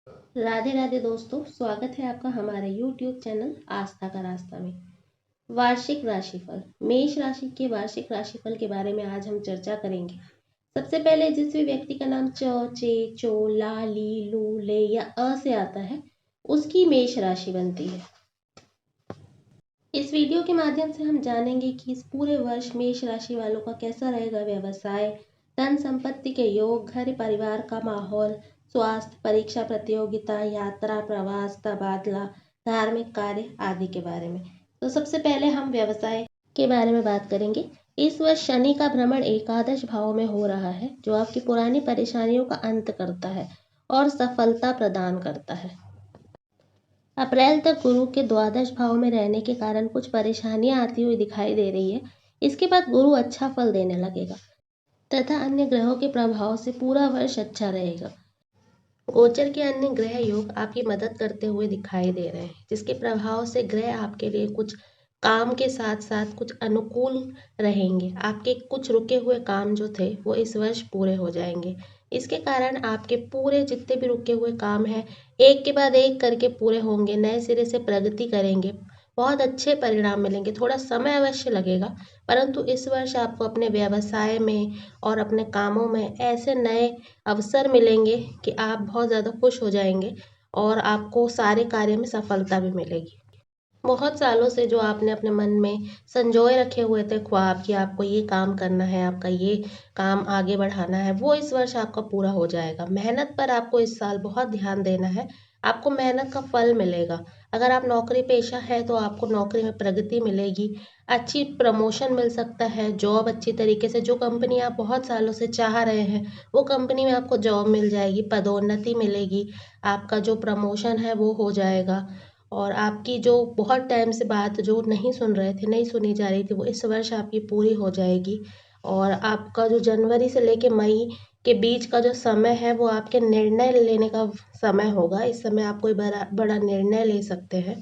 राधे राधे दोस्तों, स्वागत है आपका हमारे YouTube चैनल आस्था का रास्ता में। वार्षिक राशिफल, मेष राशि के वार्षिक राशिफल के बारे में आज हम चर्चा करेंगे। सबसे पहले जिस भी व्यक्ति का नाम च, चे, चो, ला, ली, लू, ले या अ से आता है उसकी मेष राशि बनती है। इस वीडियो के माध्यम से हम जानेंगे कि इस पूरे वर्ष मेष राशि वालों का कैसा रहेगा व्यवसाय, धन संपत्ति के योग, घर परिवार का माहौल, स्वास्थ्य, परीक्षा प्रतियोगिता, यात्रा, प्रवास, तबादला, धार्मिक कार्य आदि के बारे में। तो सबसे पहले हम व्यवसाय के बारे में बात करेंगे। इस वर्ष शनि का भ्रमण एकादश भाव में हो रहा है, जो आपकी पुरानी परेशानियों का अंत करता है और सफलता प्रदान करता है। अप्रैल तक गुरु के द्वादश भाव में रहने के कारण कुछ परेशानियां आती हुई दिखाई दे रही है। इसके बाद गुरु अच्छा फल देने लगेगा तथा अन्य ग्रहों के प्रभाव से पूरा वर्ष अच्छा रहेगा। गोचर के अन्य ग्रह योग आपकी मदद करते हुए दिखाई दे रहे हैं, जिसके प्रभाव से ग्रह आपके लिए कुछ काम के साथ साथ कुछ अनुकूल रहेंगे। आपके कुछ रुके हुए काम जो थे वो इस वर्ष पूरे हो जाएंगे। इसके कारण आपके पूरे जितने भी रुके हुए काम हैं एक के बाद एक करके पूरे होंगे, नए सिरे से प्रगति करेंगे, बहुत अच्छे परिणाम मिलेंगे। थोड़ा समय अवश्य लगेगा, परंतु इस वर्ष आपको अपने व्यवसाय में और अपने कामों में ऐसे नए अवसर मिलेंगे कि आप बहुत ज़्यादा खुश हो जाएंगे और आपको सारे कार्य में सफलता भी मिलेगी। बहुत सालों से जो आपने अपने मन में संजोए रखे हुए थे ख्वाब कि आपको ये काम करना है, आपका ये काम आगे बढ़ाना है, वो इस वर्ष आपका पूरा हो जाएगा। मेहनत पर आपको इस साल बहुत ध्यान देना है, आपको मेहनत का फल मिलेगा। अगर आप नौकरी पेशा है तो आपको नौकरी में प्रगति मिलेगी, अच्छी प्रमोशन मिल सकता है, जॉब अच्छी तरीके से, जो कंपनी आप बहुत सालों से चाह रहे हैं वो कंपनी में आपको जॉब मिल जाएगी, पदोन्नति मिलेगी, आपका जो प्रमोशन है वो हो जाएगा। और आपकी जो बहुत टाइम से बात जो नहीं सुन रहे थे, नहीं सुनी जा रही थी, वो इस वर्ष आपकी पूरी हो जाएगी। और आपका जो जनवरी से लेके मई के बीच का जो समय है वो आपके निर्णय लेने का समय होगा। इस समय आप कोई बड़ा बड़ा निर्णय ले सकते हैं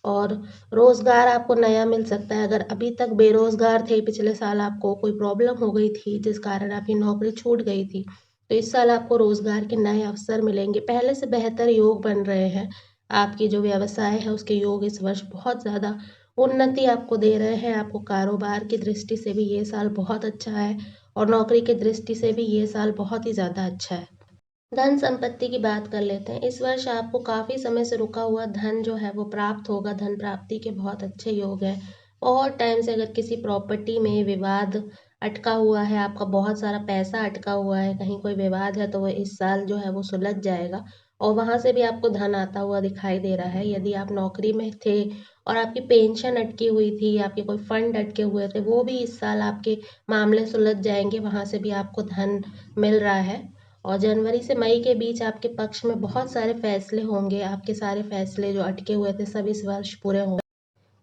और रोज़गार आपको नया मिल सकता है। अगर अभी तक बेरोज़गार थे, पिछले साल आपको कोई प्रॉब्लम हो गई थी जिस कारण आपकी नौकरी छूट गई थी, तो इस साल आपको रोज़गार के नए अवसर मिलेंगे, पहले से बेहतर योग बन रहे हैं। आपकी जो व्यवसाय है उसके योग इस वर्ष बहुत ज़्यादा उन्नति आपको दे रहे हैं। आपको कारोबार की दृष्टि से भी ये साल बहुत अच्छा है और नौकरी की दृष्टि से भी ये साल बहुत ही ज़्यादा अच्छा है। धन संपत्ति की बात कर लेते हैं। इस वर्ष आपको काफ़ी समय से रुका हुआ धन जो है वो प्राप्त होगा। धन प्राप्ति के बहुत अच्छे योग हैं। बहुत टाइम से अगर किसी प्रॉपर्टी में विवाद अटका हुआ है, आपका बहुत सारा पैसा अटका हुआ है, कहीं कोई विवाद है, तो वो इस साल जो है वो सुलझ जाएगा और वहाँ से भी आपको धन आता हुआ दिखाई दे रहा है। यदि आप नौकरी में थे और आपकी पेंशन अटकी हुई थी, आपके कोई फंड अटके हुए थे, वो भी इस साल आपके मामले सुलझ जाएंगे, वहाँ से भी आपको धन मिल रहा है। और जनवरी से मई के बीच आपके पक्ष में बहुत सारे फैसले होंगे। आपके सारे फैसले जो अटके हुए थे सब इस वर्ष पूरे होंगे।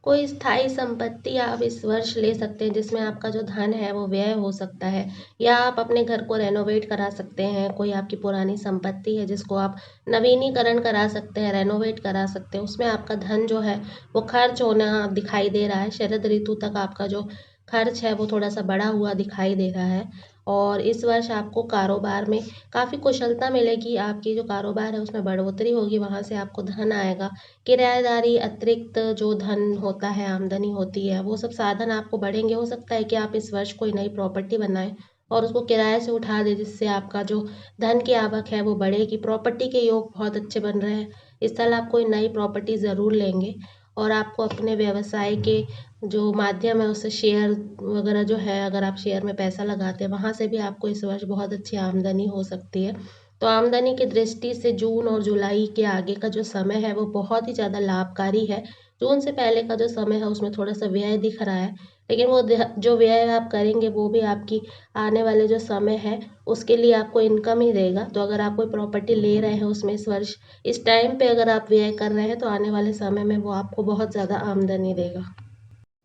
कोई स्थायी संपत्ति आप इस वर्ष ले सकते हैं जिसमें आपका जो धन है वो व्यय हो सकता है, या आप अपने घर को रेनोवेट करा सकते हैं। कोई आपकी पुरानी संपत्ति है जिसको आप नवीनीकरण करा सकते हैं, रेनोवेट करा सकते हैं, उसमें आपका धन जो है वो खर्च होना दिखाई दे रहा है। शरद ऋतु तक आपका जो खर्च है वो थोड़ा सा बढ़ा हुआ दिखाई दे रहा है। और इस वर्ष आपको कारोबार में काफ़ी कुशलता मिलेगी। आपकी जो कारोबार है उसमें बढ़ोतरी होगी, वहाँ से आपको धन आएगा। किराएदारी अतिरिक्त जो धन होता है, आमदनी होती है, वो सब साधन आपको बढ़ेंगे। हो सकता है कि आप इस वर्ष कोई नई प्रॉपर्टी बनाएं और उसको किराए से उठा दें, जिससे आपका जो धन की आवक है वो बढ़ेगी। प्रॉपर्टी के योग बहुत अच्छे बन रहे हैं। इस साल आप कोई नई प्रॉपर्टी ज़रूर लेंगे और आपको अपने व्यवसाय के जो माध्यम है उससे शेयर वगैरह जो है, अगर आप शेयर में पैसा लगाते हैं वहाँ से भी आपको इस वर्ष बहुत अच्छी आमदनी हो सकती है। तो आमदनी की दृष्टि से जून और जुलाई के आगे का जो समय है वो बहुत ही ज़्यादा लाभकारी है। जून से पहले का जो समय है उसमें थोड़ा सा व्यय दिख रहा है, लेकिन वो जो व्यय आप करेंगे वो भी आपकी आने वाले जो समय है उसके लिए आपको इनकम ही देगा। तो अगर आप कोई प्रॉपर्टी ले रहे हैं उसमें इस वर्ष इस टाइम पे अगर आप व्यय कर रहे हैं तो आने वाले समय में वो आपको बहुत ज़्यादा आमदनी देगा।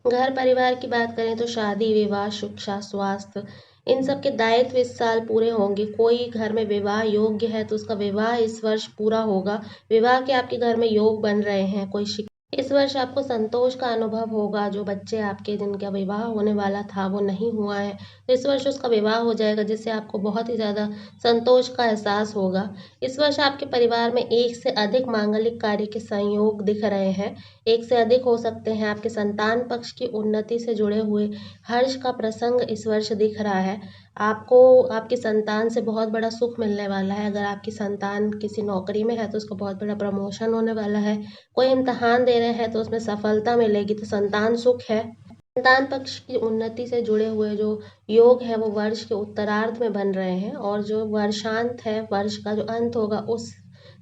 घर परिवार की बात करें तो शादी, विवाह, शिक्षा, स्वास्थ्य, इन सब के दायित्व इस साल पूरे होंगे। कोई घर में विवाह योग्य है तो उसका विवाह इस वर्ष पूरा होगा। विवाह के आपके घर में योग बन रहे हैं। कोई इस वर्ष आपको संतोष का अनुभव होगा। जो बच्चे आपके जिनका विवाह होने वाला था वो नहीं हुआ है, तो इस वर्ष उसका विवाह हो जाएगा, जिससे आपको बहुत ही ज़्यादा संतोष का एहसास होगा। इस वर्ष आपके परिवार में एक से अधिक मांगलिक कार्य के संयोग दिख रहे हैं। एक से अधिक हो सकते हैं। आपके संतान पक्ष की उन्नति से जुड़े हुए हर्ष का प्रसंग इस वर्ष दिख रहा है। आपको आपकी संतान से बहुत बड़ा सुख मिलने वाला है। अगर आपकी संतान किसी नौकरी में है तो उसको बहुत बड़ा प्रमोशन होने वाला है। कोई इम्तिहान दे रहे हैं तो उसमें सफलता मिलेगी, तो संतान सुख है। संतान पक्ष की उन्नति से जुड़े हुए जो योग है वो वर्ष के उत्तरार्ध में बन रहे हैं, और जो वर्षांत है, वर्ष का जो अंत होगा, उस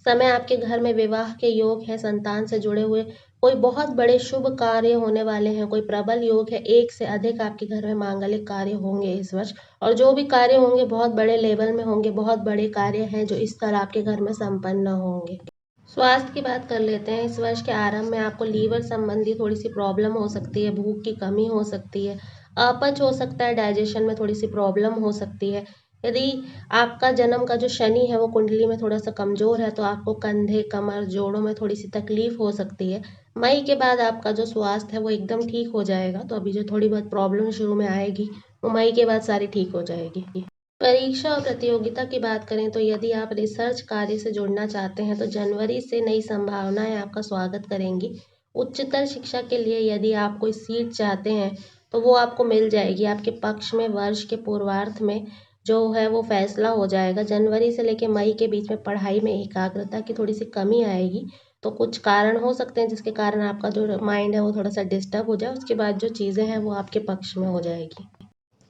समय आपके घर में विवाह के योग है। संतान से जुड़े हुए कोई बहुत बड़े शुभ कार्य होने वाले हैं, कोई प्रबल योग है। एक से अधिक आपके घर में मांगलिक कार्य होंगे इस वर्ष, और जो भी कार्य होंगे बहुत बड़े लेवल में होंगे। बहुत बड़े कार्य हैं जो इस साल आपके घर में संपन्न होंगे। स्वास्थ्य की बात कर लेते हैं। इस वर्ष के आरंभ में आपको लीवर संबंधी थोड़ी सी प्रॉब्लम हो सकती है, भूख की कमी हो सकती है, अपच हो सकता है, डाइजेशन में थोड़ी सी प्रॉब्लम हो सकती है। यदि आपका जन्म का जो शनि है वो कुंडली में थोड़ा सा कमजोर है तो आपको कंधे, कमर, जोड़ों में थोड़ी सी तकलीफ हो सकती है। मई के बाद आपका जो स्वास्थ्य है वो एकदम ठीक हो जाएगा। तो अभी जो थोड़ी बहुत प्रॉब्लम शुरू में आएगी वो मई के बाद सारी ठीक हो जाएगी। परीक्षा और प्रतियोगिता की बात करें तो यदि आप रिसर्च कार्य से जुड़ना चाहते हैं तो जनवरी से नई संभावनाएं आपका स्वागत करेंगी। उच्चतर शिक्षा के लिए यदि आप कोई सीट चाहते हैं तो वो आपको मिल जाएगी। आपके पक्ष में वर्ष के पूर्वार्ध में जो है वो फैसला हो जाएगा। जनवरी से लेकर मई के बीच में पढ़ाई में एकाग्रता की थोड़ी सी कमी आएगी। तो कुछ कारण हो सकते हैं जिसके कारण आपका जो माइंड है वो थोड़ा सा डिस्टर्ब हो जाए। उसके बाद जो चीज़ें हैं वो आपके पक्ष में हो जाएगी।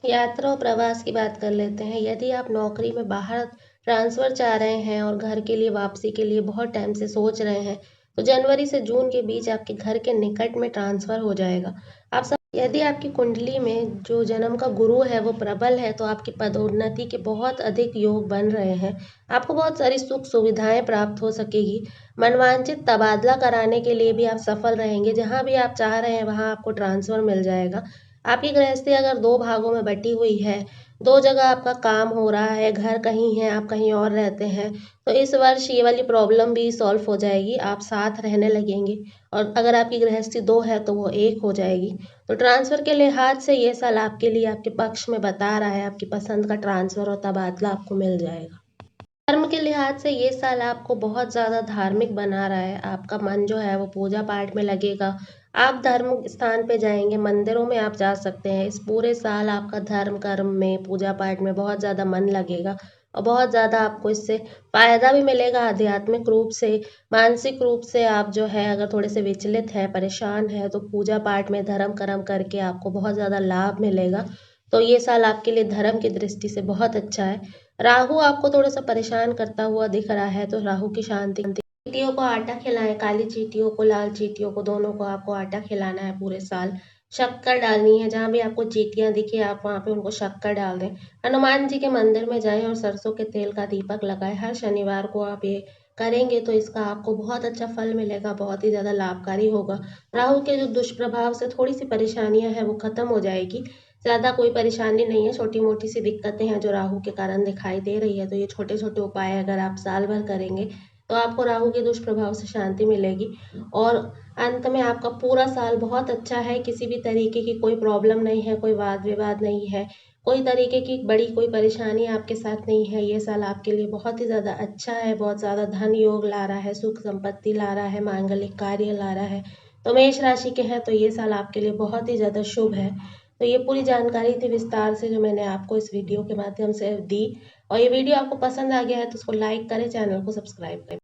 यात्रा और प्रवास की बात कर लेते हैं। यदि आप नौकरी में बाहर ट्रांसफ़र चाह रहे हैं और घर के लिए वापसी के लिए बहुत टाइम से सोच रहे हैं, तो जनवरी से जून के बीच आपके घर के निकट में ट्रांसफ़र हो जाएगा। आप सब यदि आपकी कुंडली में जो जन्म का गुरु है वो प्रबल है तो आपकी पदोन्नति के बहुत अधिक योग बन रहे हैं। आपको बहुत सारी सुख सुविधाएं प्राप्त हो सकेगी। मनवांचित तबादला कराने के लिए भी आप सफल रहेंगे। जहाँ भी आप चाह रहे हैं वहाँ आपको ट्रांसफ़र मिल जाएगा। आपकी गृहस्थी अगर दो भागों में बटी हुई है, दो जगह आपका काम हो रहा है, घर कहीं है, आप कहीं और रहते हैं, तो इस वर्ष ये वाली प्रॉब्लम भी सॉल्व हो जाएगी। आप साथ रहने लगेंगे, और अगर आपकी गृहस्थी दो है तो वो एक हो जाएगी। तो ट्रांसफ़र के लिहाज से ये साल आपके लिए आपके पक्ष में बता रहा है। आपकी पसंद का ट्रांसफ़र और तबादला आपको मिल जाएगा। धर्म के लिहाज से ये साल आपको बहुत ज़्यादा धार्मिक बना रहा है। आपका मन जो है वो पूजा पाठ में लगेगा। आप धर्म स्थान पे जाएंगे, मंदिरों में आप जा सकते हैं। इस पूरे साल आपका धर्म कर्म में, पूजा पाठ में बहुत ज़्यादा मन लगेगा, और बहुत ज़्यादा आपको इससे फ़ायदा भी मिलेगा। आध्यात्मिक रूप से, मानसिक रूप से आप जो है अगर थोड़े से विचलित है, परेशान है, तो पूजा पाठ में धर्म कर्म करके आपको बहुत ज़्यादा लाभ मिलेगा। तो ये साल आपके लिए धर्म की दृष्टि से बहुत अच्छा है। राहु आपको थोड़ा सा परेशान करता हुआ दिख रहा है, तो राहु की शांति, चींटियों को आटा खिलाएं। काली चींटियों को, लाल चींटियों को, दोनों को आपको आटा खिलाना है पूरे साल। शक्कर डालनी है। जहाँ भी आपको चींटियां दिखे आप वहाँ पे उनको शक्कर डाल दें। हनुमान जी के मंदिर में जाएं और सरसों के तेल का दीपक लगाएं। हर शनिवार को आप ये करेंगे तो इसका आपको बहुत अच्छा फल मिलेगा, बहुत ही ज़्यादा लाभकारी होगा। राहु के जो दुष्प्रभाव से थोड़ी सी परेशानियां हैं वो खत्म हो जाएगी। ज़्यादा कोई परेशानी नहीं है, छोटी मोटी सी दिक्कतें हैं जो राहु के कारण दिखाई दे रही है। तो ये छोटे छोटे उपाय अगर आप साल भर करेंगे तो आपको राहु के दुष्प्रभाव से शांति मिलेगी, और अंत में आपका पूरा साल बहुत अच्छा है। किसी भी तरीके की कोई प्रॉब्लम नहीं है, कोई वाद विवाद नहीं है, कोई तरीके की बड़ी कोई परेशानी आपके साथ नहीं है। ये साल आपके लिए बहुत ही ज़्यादा अच्छा है। बहुत ज़्यादा धन योग ला रहा है, सुख संपत्ति ला रहा है, मांगलिक कार्य ला रहा है। तो मेष राशि के हैं तो ये साल आपके लिए बहुत ही ज़्यादा शुभ है। तो ये पूरी जानकारी थी विस्तार से जो मैंने आपको इस वीडियो के माध्यम से दी। और ये वीडियो आपको पसंद आ गया है तो उसको लाइक करें, चैनल को सब्सक्राइब करें।